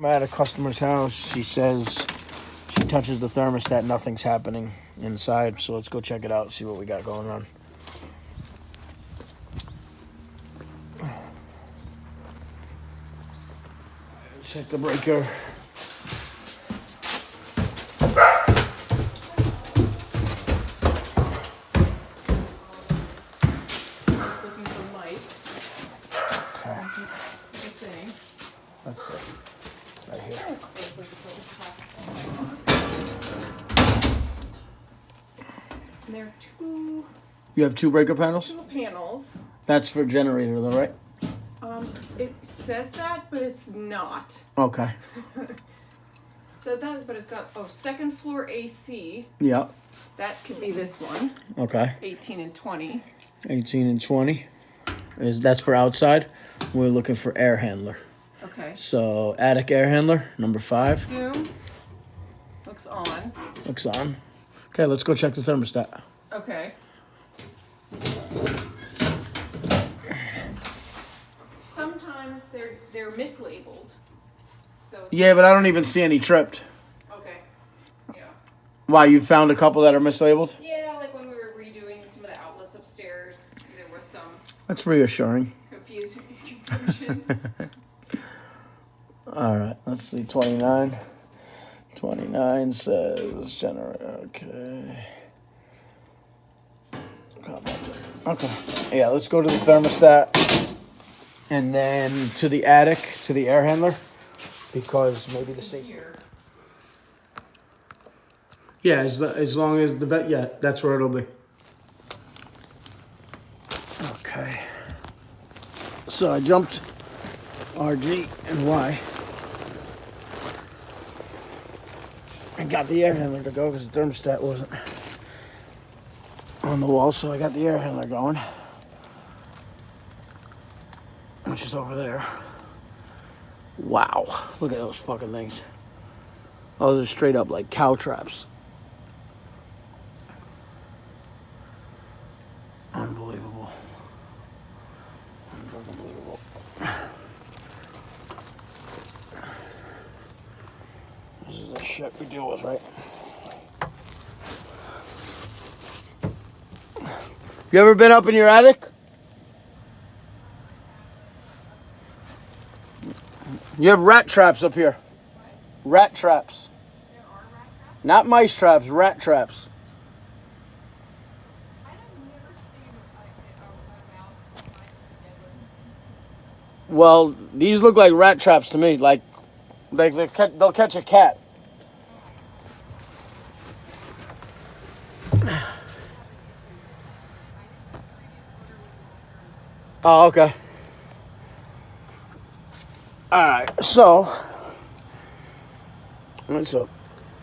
I'm at a customer's house. She says she touches the thermostat, nothing's happening inside. So let's go check it out, see what we got going on. Check the breaker. Let's see. Right here. And there are two. You have two breaker panels? Two panels. That's for generator though, right? It says that, but it's not. Okay. So that, but it's got second floor AC. Yeah. That could be this one. Okay. 18 and 20. 18 and 20. That's for outside. We're looking for air handler. Okay. So attic air handler, number 5. Zoom. Looks on. Looks on. Okay, let's go check the thermostat. Okay. Sometimes they're mislabeled. So Yeah, but I don't even see any tripped. okay. Yeah. Why, you found a couple that are mislabeled? Yeah, like when we were redoing some of the outlets upstairs, there was some That's reassuring. confusion. All right, let's see, 29. 29 says generator, okay. Okay, yeah, let's go to the thermostat and then to the attic, to the air handler, because maybe the same. Here. Yeah, as long as the vet, yeah, that's where it'll be. Okay. So I jumped RG and Y. I got the air handler to go because the thermostat wasn't on the wall, so I got the air handler going, which is over there. Wow, look at those fucking things. Those are straight up like cow traps. Unbelievable. Unbelievable. This is the shit we deal with, right? You ever been up in your attic? You have rat traps up here. Rat traps. There are rat traps? Not mice traps, rat traps. I have never seen a mouse or mice together. Well, these look like rat traps to me. Like they'll catch a cat. Oh, okay. All right, so it's a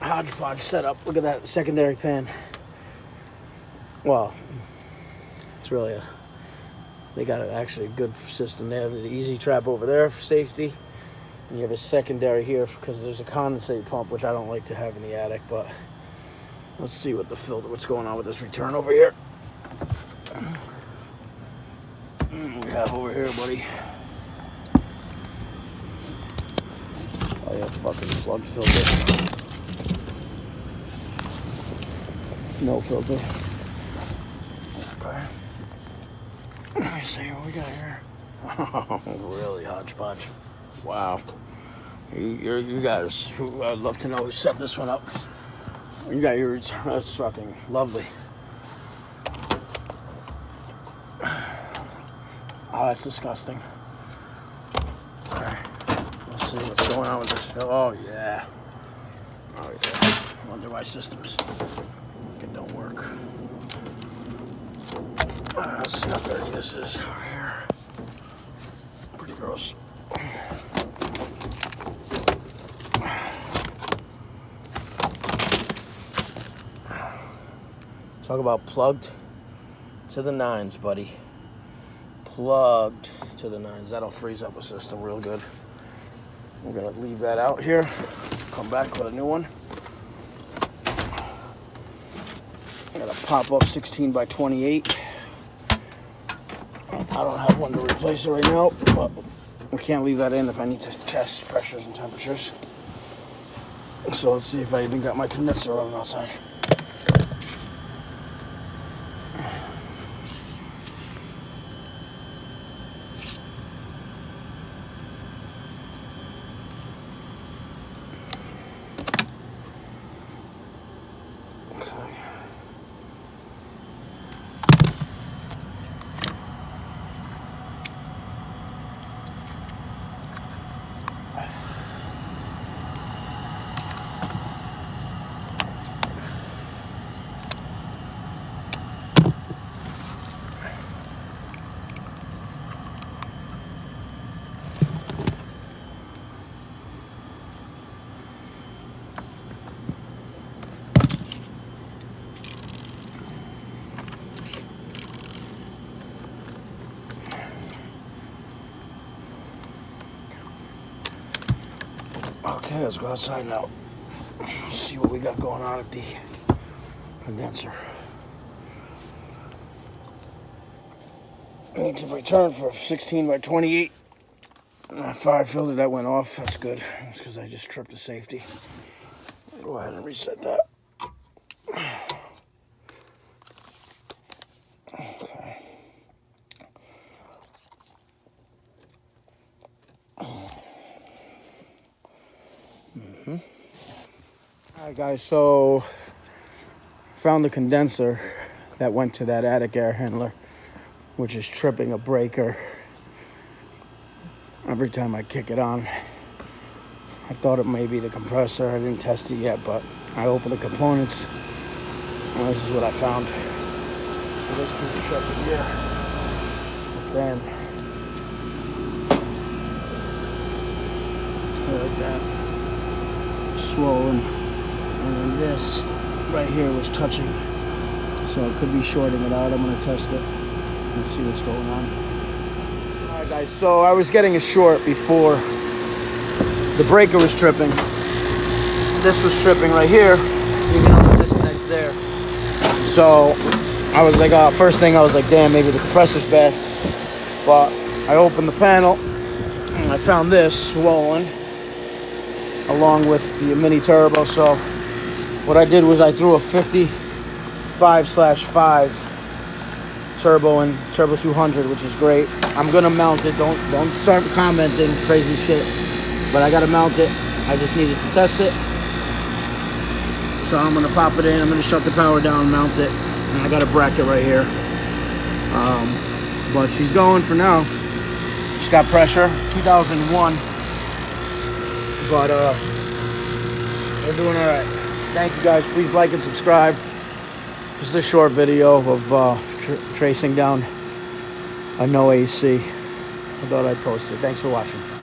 hodgepodge setup. Look at that secondary pan. Well, it's really they got actually a good system. They have the easy trap over there for safety, and you have a secondary here because there's a condensate pump, which I don't like to have in the attic. But let's see what's going on with this return over here. We have over here, buddy. Oh yeah, fucking plug filter. No filter. Okay. Let me see what we got here. Oh, really hodgepodge. Wow. You guys, I'd love to know who set this one up. You got your, that's fucking lovely. Oh, that's disgusting. All right, let's see what's going on with this film. Oh yeah. Oh yeah. Wonder why systems don't work. Let's see how dirty this is right here. Pretty gross. Talk about plugged to the nines, buddy. Plugged to the nines. That'll freeze up a system real good. We're gonna leave that out here. Come back with a new one. I got a pop-up 16 by 28. I don't have one to replace it right now, but We can't leave that in if I need to test pressures and temperatures. So let's see if I even got my condenser running outside. Okay, let's go outside now. See what we got going on at the condenser. I need to return for 16 by 28. Fire filter that went off. That's good. That's because I just tripped the safety. Go ahead and reset that. Okay. Alright guys, so found the condenser that went to that attic air handler, which is tripping a breaker every time I kick it on. I thought it may be the compressor. I didn't test it yet, but I opened the components and this is what I found. So this can be shut in here. Then like that, swollen, and then this right here was touching, so it could be shorting it out. I'm going to test it and see what's going on. Alright guys, so I was getting a short before the breaker was tripping. This was tripping right here, even though the disconnect's there. So I was like, first thing I was like, damn, maybe the compressor's bad. But I opened the panel and I found this swollen along with the mini turbo. So what I did was I threw a 55/5 turbo in turbo 200, which is great. I'm gonna mount it. Don't start commenting crazy shit, but I gotta mount it. I just needed to test it, so I'm gonna pop it in. I'm gonna shut the power down, mount it, and I got a bracket right here. But she's going for now. She's got pressure, 2001, but we're doing all right. Thank you guys. Please like and subscribe. This is a short video of tracing down a no AC. I thought I'd post it. Thanks for watching.